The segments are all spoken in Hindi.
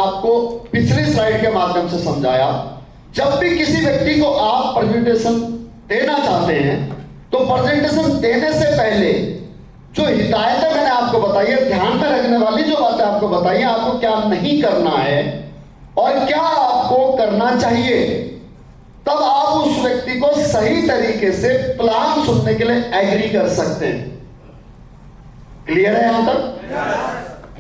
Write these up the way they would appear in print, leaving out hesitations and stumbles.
आपको पिछली स्लाइड के माध्यम से समझाया, जब भी किसी व्यक्ति को आप प्रेजेंटेशन देना चाहते हैं तो प्रेजेंटेशन देने से पहले जो हिदायतें मैंने आपको बताई है, ध्यान में रखने वाली जो बातें आपको बताई है, आपको क्या नहीं करना है और क्या आपको करना चाहिए, तब आप उस व्यक्ति को सही तरीके से प्लान सुनने के लिए एग्री कर सकते हैं। क्लियर है यहां तक?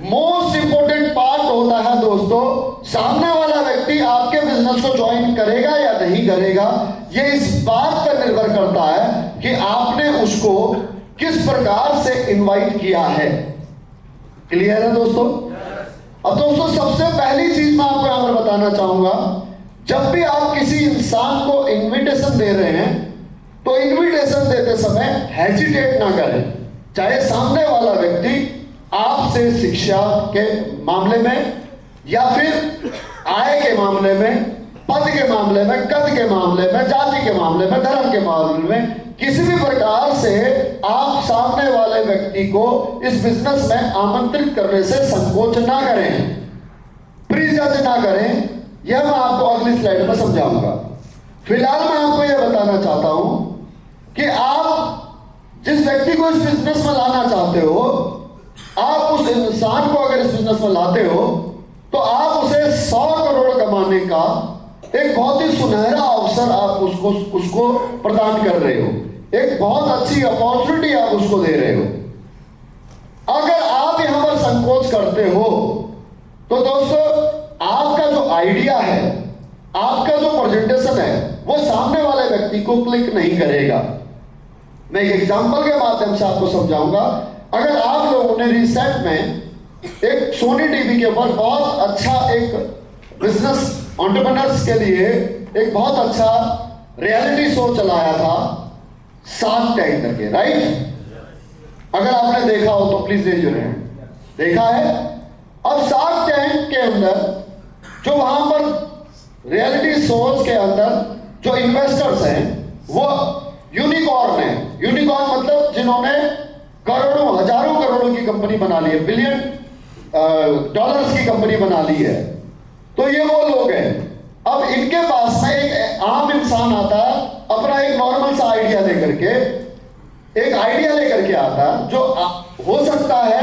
मोस्ट इंपोर्टेंट पार्ट होता है दोस्तों, सामने वाला व्यक्ति आपके बिजनेस को ज्वाइन करेगा या नहीं करेगा, यह इस बात पर निर्भर करता है कि आपने उसको किस प्रकार से इनवाइट किया है। क्लियर है दोस्तों? अब दोस्तों सबसे पहली चीज मैं आपको यहां पर बताना चाहूंगा, जब भी आप किसी इंसान को इनविटेशन दे रहे हैं तो इनविटेशन देते समय हेजिटेट ना करें। चाहे सामने वाला व्यक्ति आपसे शिक्षा के मामले में या फिर आय के मामले में, पद के मामले में, कद के मामले में, जाति के मामले में, धर्म के मामले में, किसी भी प्रकार से आप सामने वाले व्यक्ति को इस बिजनेस में आमंत्रित करने से संकोच ना करें, प्रीजज ना करें। यह मैं आपको अगली स्लाइड में समझाऊंगा। फिलहाल मैं आपको यह बताना चाहता हूं कि आप जिस व्यक्ति को इस बिजनेस में लाना चाहते हो, आप उस इंसान को अगर इस बिजनेस में लाते हो तो आप उसे 100 करोड़ कमाने का एक बहुत ही सुनहरा अवसर आप उसको प्रदान कर रहे हो, एक बहुत अच्छी अपॉर्चुनिटी आप उसको दे रहे हो। अगर आप यहां पर संकोच करते हो तो दोस्तों आपका जो आइडिया है, आपका जो प्रेजेंटेशन है, वो सामने वाले व्यक्ति को क्लिक नहीं करेगा। मैं एक एग्जांपल के माध्यम से आपको समझाऊंगा। अगर आप लोगों ने रिसेंट में एक सोनी टीवी के ऊपर बहुत अच्छा एक बिजनेस एंटरप्रेन्योर्स के लिए एक बहुत अच्छा रियलिटी शो चलाया था, शार्क टैंक करके, राइट? अगर आपने देखा हो तो प्लीज रेज योर हैंड। देखा है? अब शार्क टैंक के अंदर जो वहां पर रियलिटी शोज के अंदर जो इन्वेस्टर्स हैं वो यूनिकॉर्न है। यूनिकॉर्न मतलब जिन्होंने करोड़ों, हजारों करोड़ों की कंपनी बना ली है, बिलियन डॉलर्स की कंपनी बना ली है। तो ये वो लोग हैं। अब इनके पास में एक आम इंसान आता है, अपना एक नॉर्मल सा आइडिया लेकर के, एक आइडिया लेकर के आता है जो हो सकता है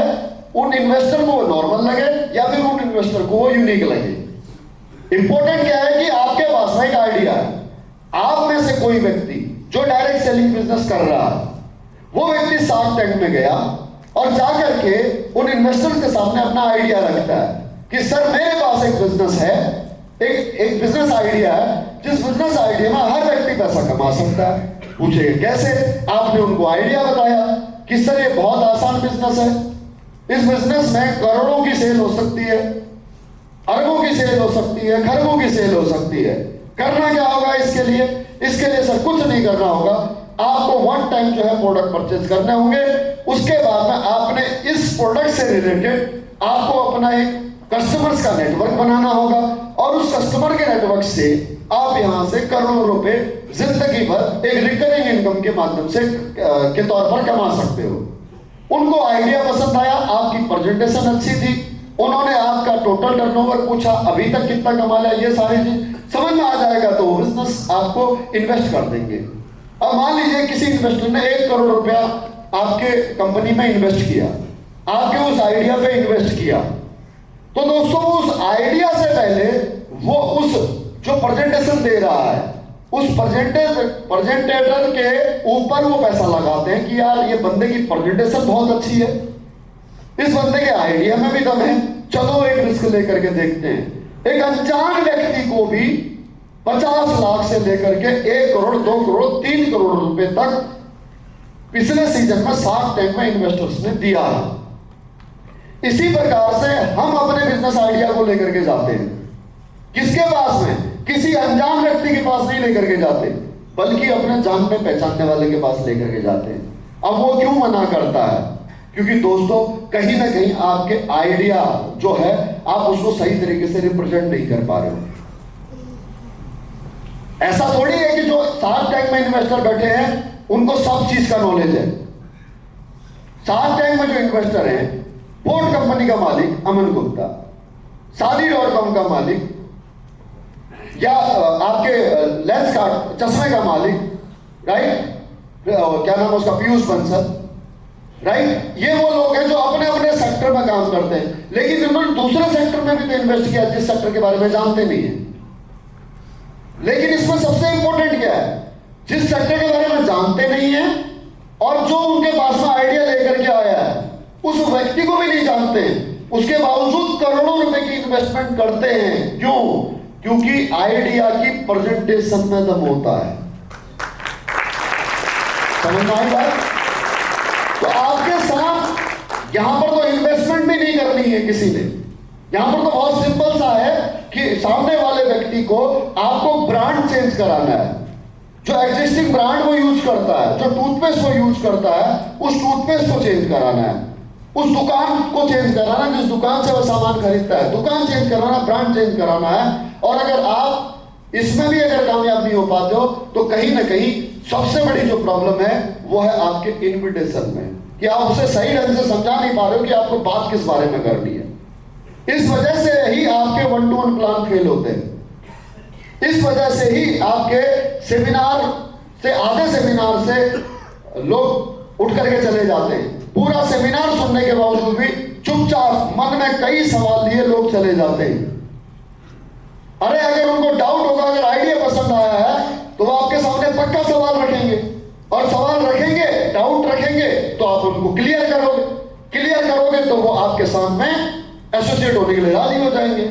उन इन्वेस्टर को वो नॉर्मल लगे या फिर उन इन्वेस्टर को वो यूनिक लगे। इंपॉर्टेंट क्या है कि आपके पास में एक आइडिया है, आप में से कोई व्यक्ति जो डायरेक्ट सेलिंग बिजनेस कर रहा है, वो व्यक्ति शार्क टैंक में गया और जाकर के उन इन्वेस्टर के सामने अपना आइडिया रखता है कि सर मेरे पास एक बिजनेस है, एक बिजनेस आइडिया है, जिस बिजनेस आइडिया में हर व्यक्ति पैसा कमा सकता है। पूछे कैसे? आपने उनको आइडिया बताया कि सर ये बहुत आसान बिजनेस है, इस बिजनेस में करोड़ों की सेल हो सकती है, अरबों की सेल हो सकती है, खरबों की सेल हो सकती है। करना क्या होगा इसके लिए? इसके लिए सर कुछ नहीं करना होगा, आपको वन टाइम जो है प्रोडक्ट परचेज करने होंगे। उसके बाद में आपने इस प्रोडक्ट से रिलेटेड आपको अपना एक कस्टमर्स का नेटवर्क बनाना होगा और उस कस्टमर के नेटवर्क से आप यहां से करोड़ों रुपए जिंदगी भर एक रिकरिंग इनकम के माध्यम से के तौर पर कमा सकते हो। उनको आइडिया पसंद आया, आपकी प्रेजेंटेशन अच्छी थी, उन्होंने आपका टोटल टर्नओवर पूछा, अभी तक कितना कमा लिया, ये सारी चीज समझ में आ जाएगा तो बिजनेस आपको इन्वेस्ट कर देंगे। अब मान लीजिए किसी इन्वेस्टर ने 1 करोड़ रुपया आपके कंपनी में इन्वेस्ट किया, आपके उस आइडिया पे इन्वेस्ट किया, तो दोस्तों उस आइडिया से पहले वो उस जो प्रेजेंटेशन दे रहा है उस प्रेजेंटेटर के ऊपर वो पैसा लगाते हैं कि यार ये बंदे की प्रेजेंटेशन बहुत अच्छी है, इस बंदे के आइडिया में भी दम है, चलो एक रिस्क लेकर के देखते हैं। एक अनजान व्यक्ति को भी 50 लाख से लेकर के 1 करोड़, 2 करोड़, 3 करोड़ रुपए तक पिछले सीजन में शार्क टैंक में इन्वेस्टर्स ने दिया है। इसी प्रकार से हम अपने बिजनेस आइडिया को लेकर के जाते हैं, किसके पास में? किसी अनजान व्यक्ति के पास नहीं लेकर के जाते, बल्कि अपने जानने पहचानने वाले के पास लेकर के जाते हैं। अब वो क्यों मना करता है? क्योंकि दोस्तों कहीं ना कहीं आपके आइडिया जो है आप उसको सही तरीके से रिप्रेजेंट नहीं कर पा रहे हो। ऐसा थोड़ी है कि जो शार्क टैंक में इन्वेस्टर बैठे हैं उनको सब चीज का नॉलेज है। शार्क टैंक में जो इन्वेस्टर हैं, फोर्ड कंपनी का मालिक अमन गुप्ता, शादी.com का मालिक, या आपके लेंस का चश्मे का मालिक, राइट, क्या नाम है उसका, पीयूष बंसल, राइट, ये वो लोग हैं जो अपने अपने सेक्टर में काम करते हैं, लेकिन इन्होंने दूसरे सेक्टर में भी तो इन्वेस्ट किया जिस सेक्टर के बारे में जानते नहीं है। लेकिन इसमें सबसे इंपॉर्टेंट क्या है, जिस सेक्टर के बारे में जानते नहीं है और जो उनके पास में आइडिया लेकर के आया है उस व्यक्ति को भी नहीं जानते, उसके बावजूद करोड़ों रुपए की इन्वेस्टमेंट करते हैं। क्यों? क्योंकि आइडिया की प्रेजेंटेशन में दम होता है। समझ में आई बात? तो आपके साथ यहां पर तो इन्वेस्टमेंट भी नहीं करनी है किसी ने, यहां पर तो बहुत सिंपल सा है कि सामने वाले व्यक्ति को आपको ब्रांड चेंज कराना है। जो एग्जिस्टिंग ब्रांड वो यूज करता है, जो टूथपेस्ट वो यूज करता है, उस टूथपेस्ट को चेंज कराना है, उस दुकान को चेंज कराना, जिस दुकान से वो सामान खरीदता है, दुकान चेंज कराना, ब्रांड चेंज कराना है। और अगर आप इसमें भी अगर कामयाब नहीं हो पाते हो तो कहीं ना कहीं सबसे बड़ी जो प्रॉब्लम है वो है आपके इन्विटेशन में, कि आप उसे सही ढंग से समझा नहीं पा रहे हो कि आपको बात किस बारे में करनी है। इस वजह से ही आपके 1-to-1 प्लान फेल होते हैं। इस वजह से ही आपके सेमिनार से, आधे सेमिनार से लोग उठ करके चले जाते हैं। पूरा सेमिनार सुनने के बावजूद भी चुपचाप मन में कई सवाल लिए लोग चले जाते हैं। अरे अगर उनको डाउट होगा, अगर आइडिया पसंद आया है तो वो आपके सामने पक्का सवाल रखेंगे, और सवाल रखेंगे, डाउट रखेंगे तो आप उनको क्लियर करोगे तो वो आपके साथ में एसोसिएट होने के लिए राजी हो जाएंगे।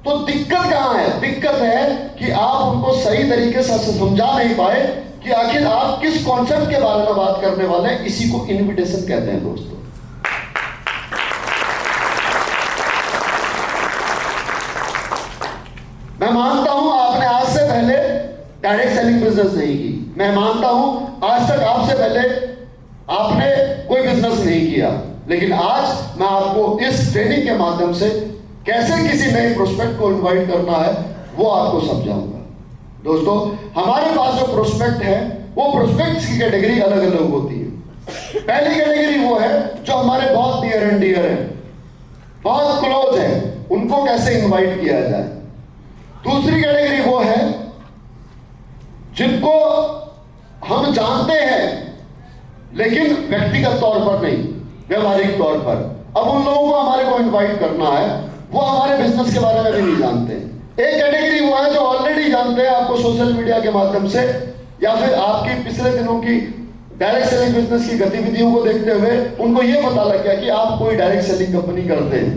तो दिक्कत कहां है? दिक्कत है कि आप उनको सही तरीके से समझा नहीं पाए कि आखिर आप किस कॉन्सेप्ट के बारे में बात करने वाले हैं। इसी को इनविटेशन कहते हैं दोस्तों। मैं मानता हूं आपने आज से पहले डायरेक्ट सेलिंग बिजनेस नहीं की, मैं मानता हूं आज तक आपसे पहले आपने कोई बिजनेस नहीं किया, लेकिन आज मैं आपको इस ट्रेनिंग के माध्यम से कैसे किसी नए प्रोस्पेक्ट को इनवाइट करना है वो आपको समझाऊंगा। दोस्तों, हमारे पास जो प्रोस्पेक्ट है वो प्रोस्पेक्ट्स की कैटेगरी अलग अलग होती है। पहली कैटेगरी वो है जो हमारे बहुत नियर एंड डियर है, बहुत क्लोज है, उनको कैसे इनवाइट किया जाए। दूसरी कैटेगरी वो है जिनको हम जानते हैं लेकिन व्यक्तिगत तौर पर नहीं, व्यवहारिक तौर पर। अब उन लोगों को हमारे को इनवाइट करना है, वो हमारे बिजनेस के बारे में भी नहीं जानते। एक कैटेगरी वो है जो ऑलरेडी जानते हैं आपको सोशल मीडिया के माध्यम से, या फिर आपकी पिछले दिनों की डायरेक्ट सेलिंग बिजनेस की गतिविधियों को देखते हुए उनको ये पता लग गया कि आप कोई डायरेक्ट सेलिंग कंपनी करते हैं,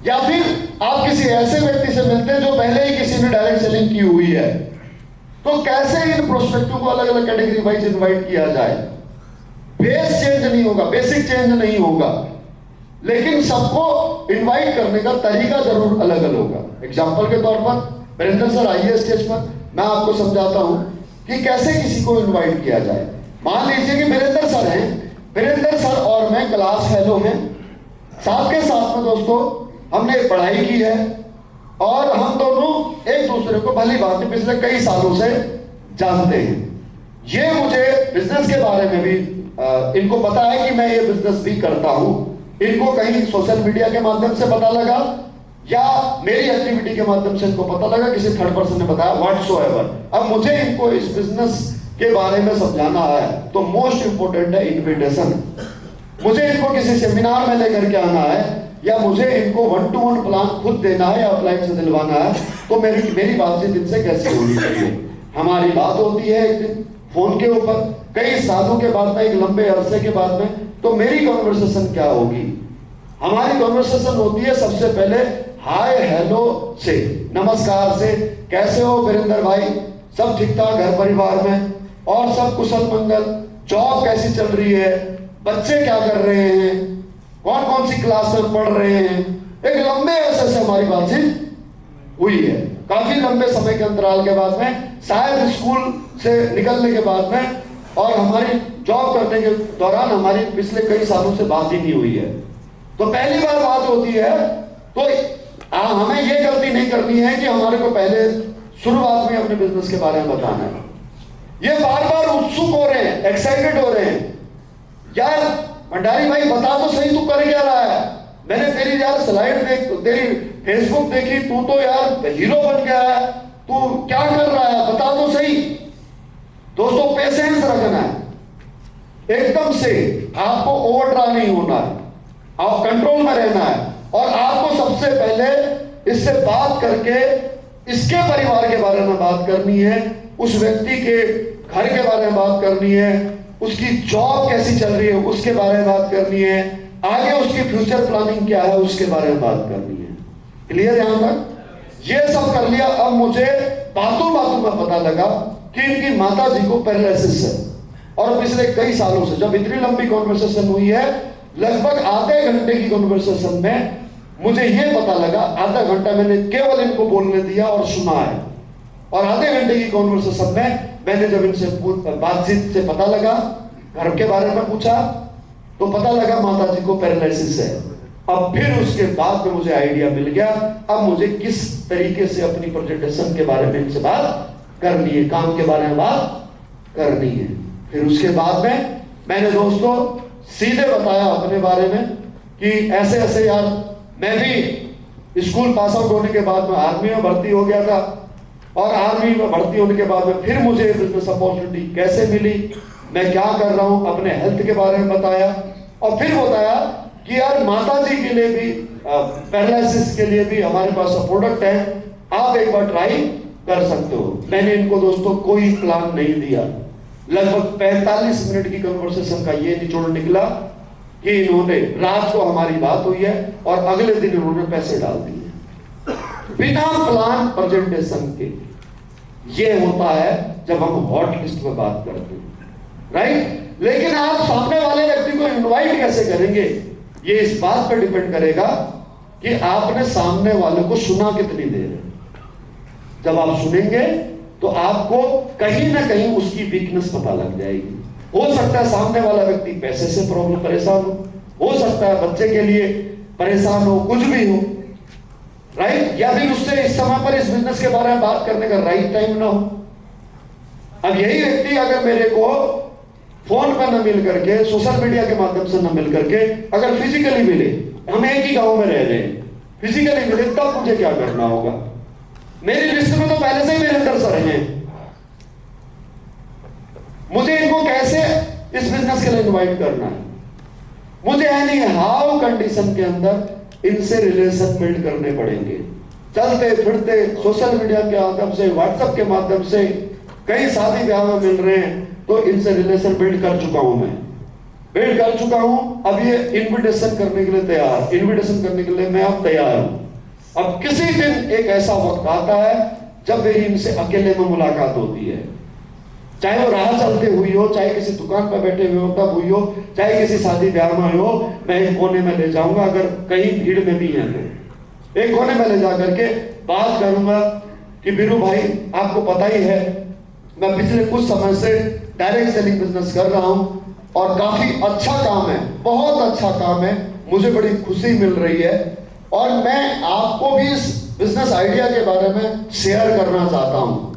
या फिर आप किसी ऐसे व्यक्ति से मिलते हैं जो पहले ही किसी ने डायरेक्ट सेलिंग की हुई है। तो कैसे इन प्रोस्पेक्टों को अलग अलग कैटेगरी वाइज इनवाइट किया जाए? बेस चेंज नहीं होगा, बेसिक चेंज नहीं होगा, लेकिन सबको इनवाइट करने का तरीका जरूर अलग अलग होगा। एग्जांपल के तौर पर वीरेंद्र सर आइए स्टेज पर, मैं आपको समझाता हूं कि कैसे किसी को इनवाइट किया जाए। मान लीजिए कि वीरेंद्र सर हैं, वीरेंद्र सर और मैं क्लास फेलो हैं, साथ के साथ में दोस्तों हमने पढ़ाई की है और हम दोनों एक दूसरे को भली भांति पिछले कई सालों से जानते हैं। ये मुझे बिजनेस के बारे में भी इनको पता है कि मैं ये बिजनेस भी करता हूं। इनको कहीं सोशल मीडिया के माध्यम से पता लगा या मेरी एक्टिविटी के माध्यम से इनको पता लगा, किसी थर्ड पर्सन ने बताया, व्हाटसोएवर। अब मुझे इनको इस बिजनेस के बारे में समझाना है तो मोस्ट इंपोर्टेंट है इन्विटेशन। मुझे इनको किसी सेमिनार में लेकर के आना है या मुझे इनको 1-to-1 प्लान खुद देना है या अपलाइन से दिलवाना है, तो मेरी बातचीत इनसे कैसे होनी चाहिए। हमारी बात होती है एक दिन फोन के ऊपर, कई सालों के बाद में, एक लंबे अरसे के बाद में, तो मेरी कॉन्वर्सेशन क्या होगी? हमारी कॉन्वर्सेशन होती है सबसे पहले हाय हेलो से, नमस्कार से। कैसे हो वीरेंद्र भाई? सब ठीक ठाक घर परिवार में और सब कुशल मंगल? जॉब कैसी चल रही है? बच्चे क्या कर रहे हैं? कौन कौन सी क्लास में पढ़ रहे हैं? एक लंबे अरसे से हमारी बातचीत हुई है। काफी लंबे समय के अंतराल के बाद में, शायद स्कूल से निकलने के बाद में और हमारी जॉब करने के दौरान हमारी पिछले कई सालों से बात ही नहीं हुई है। तो पहली बार बात होती है तो हमें ये गलती नहीं करनी है कि हमारे को पहले शुरुआत में अपने बिजनेस के बारे में बताना है। ये बार बार उत्सुक हो रहे हैं, एक्साइटेड हो रहे हैं, यार भंडारी भाई बता तो सही, तू कर क्या रहा है? मैंने तेरी यार स्लाइड देख, तेरी फेसबुक देखी, तू तो यार हीरो बन गया है, तू क्या कर रहा है बता तो सही। दोस्तों पेशेंस रखना है, एकदम से आपको ओवरड्रा नहीं होना है, आप कंट्रोल में रहना है। और आपको सबसे पहले इससे बात करके इसके परिवार के बारे में बात करनी है, उस व्यक्ति के घर के बारे में बात करनी है, उसकी जॉब कैसी चल रही है उसके बारे में बात करनी है, आगे उसकी फ्यूचर प्लानिंग क्या है उसके बारे में बात करनी है। क्लियर यहां तक? ये सब कर लिया। अब मुझे बातों बातों में पता लगा कि इनकी माता जी को पैरालिसिस है, और पिछले कई सालों से, जब इतनी लंबी कॉन्वर्सेशन हुई है, लगभग आधे घंटे की कॉन्वर्सेशन में मुझे यह पता लगा, आधा घंटा मैंने केवल इनको बोलने दिया और सुना है, और आधे घंटे की कॉन्वर्सेशन में मैंने जब इनसे बातचीत से पता लगा, घर के बारे में पूछा, तो पता लगा माता जी को पैरालिसिस है। अब फिर उसके बाद में मुझे आइडिया मिल गया, अब मुझे किस तरीके से अपनी प्रेजेंटेशन के बारे में इनसे बात करनी है, काम के बारे में बात करनी है। फिर उसके बाद में मैंने दोस्तों सीधे बताया अपने बारे में कि ऐसे ऐसे यार, मैं भी स्कूल पास आउट होने के बाद में आर्मी में भर्ती हो गया था, और आर्मी में भर्ती होने के बाद में फिर मुझे बिजनेस अपॉर्चुनिटी कैसे मिली, मैं क्या कर रहा हूं, अपने हेल्थ के बारे में बताया, और फिर बताया कि यार माता जी के लिए भी, पैरालिसिस के लिए भी हमारे पास प्रोडक्ट है, आप एक बार ट्राई कर सकते हो। मैंने इनको दोस्तों कोई प्लान नहीं दिया, लगभग 45 मिनट की कन्वर्सेशन का ये निचोड़ निकला कि इन्होंने, रात को हमारी बात हुई है और अगले दिन इन्होंने पैसे डाल दिए बिना प्लान प्रेजेंटेशन के। ये होता है जब हम हॉट लिस्ट में बात करते हैं, राइट। लेकिन आप सामने वाले व्यक्ति को इनवाइट कैसे करेंगे, ये इस बात पर डिपेंड करेगा कि आपने सामने वाले को सुना कितनी देर है। जब आप सुनेंगे तो आपको कहीं ना कहीं उसकी वीकनेस पता लग जाएगी। हो सकता है सामने वाला व्यक्ति पैसे से प्रॉब्लम परेशान हो सकता है बच्चे के लिए परेशान हो, कुछ भी हो, राइट। या फिर उससे इस समय पर इस बिजनेस के बारे में बात करने का राइट टाइम ना हो। अब यही व्यक्ति अगर मेरे को फोन पर न मिल करके, सोशल मीडिया के माध्यम से न मिल करके, अगर फिजिकली मिले, हम एक ही गांव में रह रहे हैं, फिजिकली मिले, तब मुझे क्या करना होगा? मेरी लिस्ट में तो पहले से ही मेरे अंदर सर हैं, मुझे इनको कैसे इस बिजनेस के लिए इनवाइट करना है? मुझे एनी हाउ कंडीशन के अंदर इनसे रिलेशन बिल्ड करने पड़ेंगे। चलते फिरते सोशल मीडिया के माध्यम से, व्हाट्सएप के माध्यम से, कई शादी ब्याह में मिल रहे हैं, तो इनसे रिलेशन बिल्ड कर चुका हूं, मैं बिल्ड कर चुका हूं। अब ये इनविटेशन करने के लिए तैयार, इनविटेशन करने के लिए मैं अब तैयार हूं। अब किसी दिन एक ऐसा वक्त आता है जब मेरी इनसे अकेले में मुलाकात होती है, चाहे वो राह चलते हुई हो, चाहे किसी दुकान पर बैठे हुए हो तब हुई हो, चाहे किसी शादी ब्याह में हो, मैं एक कोने में ले जाऊंगा, अगर कहीं भीड़ में भी है तो एक कोने में ले जा करके बात करूंगा कि बीरू भाई, आपको पता ही है मैं पिछले कुछ समय से डायरेक्ट सेलिंग बिजनेस कर रहा हूं और काफी अच्छा काम है, बहुत अच्छा काम है, मुझे बड़ी खुशी मिल रही है, और मैं आपको भी इस बिजनेस आइडिया के बारे में शेयर करना चाहता हूं।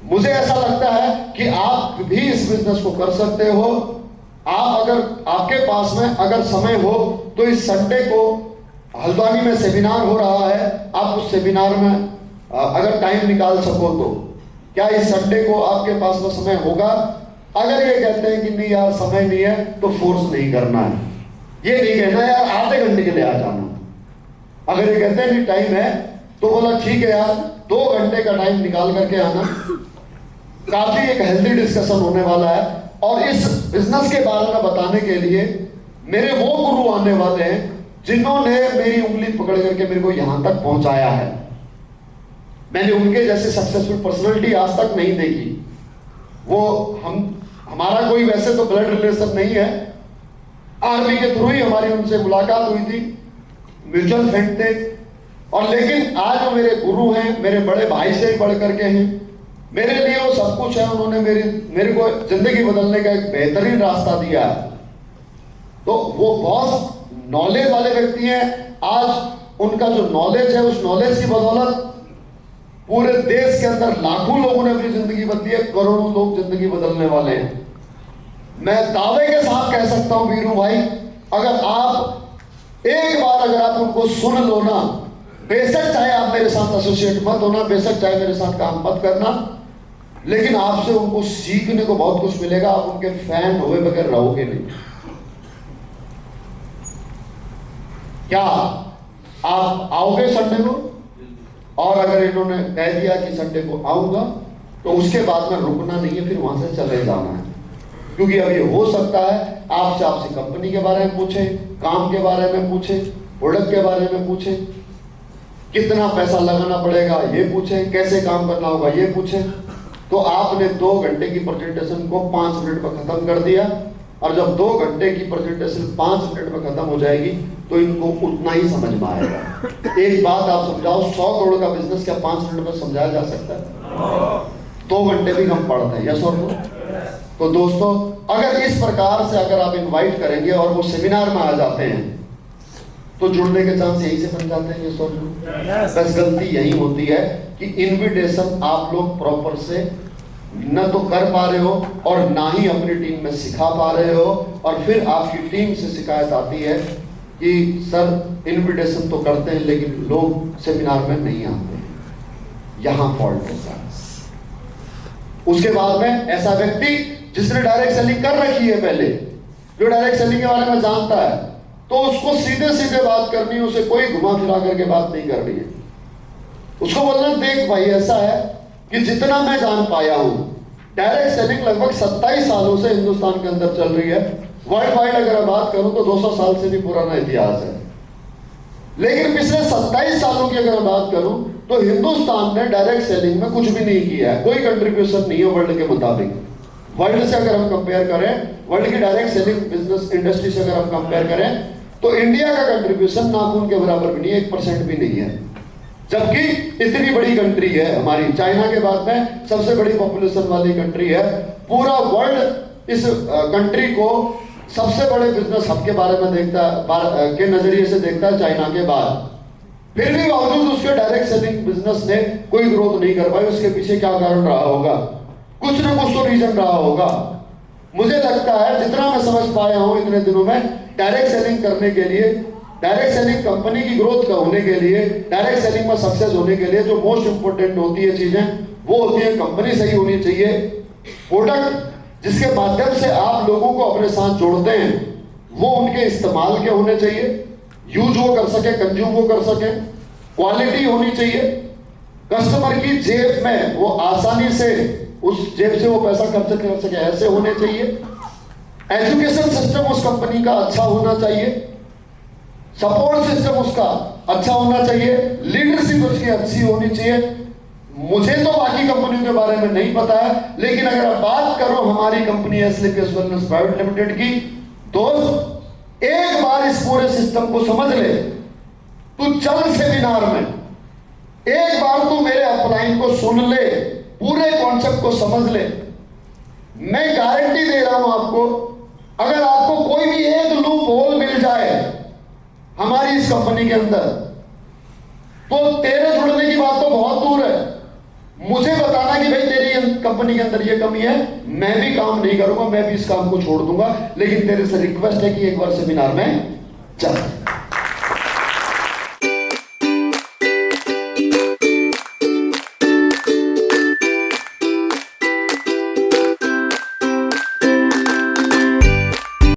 मुझे ऐसा लगता है कि आप भी इस बिजनेस को कर सकते हो। आप अगर, आपके पास में अगर समय हो तो इस संडे को हल्द्वानी में सेमिनार हो रहा है, आप उस सेमिनार में अगर टाइम निकाल सको तो, क्या इस संडे को आपके पास में समय होगा? अगर ये कहते हैं कि नहीं यार समय नहीं है, तो फोर्स नहीं करना है, ये नहीं कहना यार आधे घंटे के लिए आ जाना। अगर ये कहते हैं नहीं टाइम है, तो बोला ठीक है यार 2 घंटे का टाइम निकाल करके आना। काफी एक हेल्दी डिस्कशन होने वाला है, और इस बिजनेस के बारे में बताने के लिए मेरे वो गुरु आने वाले हैं जिन्होंने मेरी उंगली पकड़ करके मेरे को यहां तक पहुंचाया है। मैंने उनके जैसे सक्सेसफुल पर्सनालिटी आज तक नहीं देखी। वो हमारा कोई वैसे तो ब्लड रिलेशन नहीं है, आर्मी के थ्रू ही हमारी उनसे मुलाकात हुई थी, म्यूचुअल फ्रेंड थे, और लेकिन आज वो मेरे गुरु हैं, मेरे बड़े भाई से ही बढ़ करके हैं, मेरे लिए वो सब कुछ है। उन्होंने मेरे को जिंदगी बदलने का एक बेहतरीन रास्ता दिया है। तो वो बहुत नॉलेज वाले व्यक्ति हैं। आज उनका जो नॉलेज है, उस नॉलेज की बदौलत पूरे देश के अंदर लाखों लोगों ने अपनी जिंदगी बदली है, करोड़ों लोग जिंदगी बदलने वाले हैं। मैं दावे के साथ कह सकता हूं बीरू भाई, अगर आप एक बार अगर आप उनको सुन लो ना, बेशक चाहे आप मेरे साथ एसोसिएट मत होना, बेशक चाहे मेरे साथ काम मत करना, लेकिन आपसे उनको सीखने को बहुत कुछ मिलेगा। आप उनके फैन हुए बगैर रहोगे नहीं। क्या आप आओगे संडे को? और अगर इन्होंने कह दिया कि संडे को आऊंगा, तो उसके बाद में रुकना नहीं है, फिर वहां से चले जाना है। क्योंकि अब ये हो सकता है आपसे कंपनी के बारे में पूछे, काम के बारे में पूछे, प्रोडक्ट के बारे में पूछे, कितना पैसा लगाना पड़ेगा ये पूछे, कैसे काम करना होगा ये पूछे। तो आपने 2 घंटे की प्रेजेंटेशन को 5 मिनट में खत्म कर दिया, और जब 2 घंटे की प्रेजेंटेशन 5 मिनट में खत्म हो जाएगी तो इनको उतना ही समझ में आएगा। एक बात आप समझाओ, 100 करोड़ का बिजनेस क्या 5 मिनट में समझाया जा सकता है? 2 घंटे भी कम पड़ते हैं, यस और नो? तो दोस्तों, अगर इस प्रकार से अगर आप इनवाइट करेंगे और वो सेमिनार में आ जाते हैं, तो जुड़ने के चांस यही से बन जाते हैं, यस और नो? बस गलती यही होती है कि इनविटेशन आप लोग प्रॉपर से न तो कर पा रहे हो और ना ही अपनी टीम में सिखा पा रहे हो, और फिर आपकी टीम से शिकायत आती है कि सर इनविटेशन तो करते हैं लेकिन लोग सेमिनार में नहीं आते हैं। यहां फॉल्ट होता है। उसके बाद में ऐसा व्यक्ति जिसने डायरेक्ट सेलिंग कर रखी है पहले, जो डायरेक्ट सेलिंग के बारे में जानता है, तो उसको सीधे सीधे बात करनी है, उसे कोई घुमा फिरा करके बात नहीं करनी है। उसको बोलना, देख भाई ऐसा है कि जितना मैं जान पाया हूं, डायरेक्ट सेलिंग लगभग 27 सालों से हिंदुस्तान के अंदर चल रही है। वर्ल्ड वाइड अगर मैं बात करूं तो 200 साल से भी पुराना इतिहास है। लेकिन पिछले 27 सालों की अगर मैं बात करूं तो हिंदुस्तान ने डायरेक्ट सेलिंग में कुछ भी नहीं किया है, कोई कंट्रीब्यूशन नहीं है वर्ल्ड के मुताबिक। वर्ल्ड से अगर हम कंपेयर करें, वर्ल्ड की डायरेक्ट सेलिंग बिजनेस इंडस्ट्री से अगर हम कंपेयर करें, तो इंडिया का कंट्रीब्यूशन नाखून के बराबर भी नहीं है, 1% भी नहीं है। जबकि इतनी बड़ी कंट्री है हमारी, चाइना के बाद में सबसे बड़ी पॉपुलेशन वाली कंट्री है। पूरा वर्ल्ड इस कंट्री को सबसे बड़े बिजनेस हब के बारे में देखता के नजरिए से देखता है चाइना के बाद। फिर भी बावजूद उसके डायरेक्ट सेलिंग बिजनेस ने कोई ग्रोथ नहीं कर पाई। उसके पीछे क्या कारण रहा होगा? कुछ ना कुछ तो रीजन रहा होगा। मुझे लगता है जितना मैं समझ पाया हूं इतने दिनों में, डायरेक्ट सेलिंग करने के लिए, डायरेक्ट सेलिंग कंपनी की ग्रोथ का होने के लिए, डायरेक्ट सेलिंग में सक्सेस होने के लिए जो मोस्ट इंपोर्टेंट होती है चीजें, वो होती है कंपनी सही होनी चाहिए, प्रोडक्ट जिसके माध्यम से आप लोगों को अपने साथ जोड़ते हैं वो उनके इस्तेमाल के होने चाहिए, यूज वो कर सके, कंज्यूम वो कर सके, क्वालिटी होनी चाहिए, कस्टमर की जेब में वो आसानी से उस जेब से वो पैसा खर्च कर सके, ऐसे होने चाहिए। एजुकेशन सिस्टम उस कंपनी का अच्छा होना चाहिए, सपोर्ट सिस्टम उसका अच्छा होना चाहिए, लीडरशिप उसकी अच्छी होनी चाहिए। मुझे तो बाकी कंपनियों के बारे में नहीं पता है, लेकिन अगर आप बात करो हमारी कंपनी एसलीपीएस वेलनेस प्राइवेट लिमिटेड की, दोस्त एक बार इस पूरे सिस्टम को समझ ले, तू चल सेमिनार में, एक बार तू मेरे अपलाइन को सुन ले, पूरे कॉन्सेप्ट को समझ ले। मैं गारंटी दे रहा हूं आपको, अगर आपको कोई भी एक लूप होल मिल जाए हमारी इस कंपनी के अंदर, तो तेरे जुड़ने की बात तो बहुत दूर है, मुझे बताना कि भाई तेरी कंपनी के अंदर ये कमी है, मैं भी काम नहीं करूंगा, मैं भी इस काम को छोड़ दूंगा, लेकिन तेरे से रिक्वेस्ट है कि एक बार सेमिनार में चल।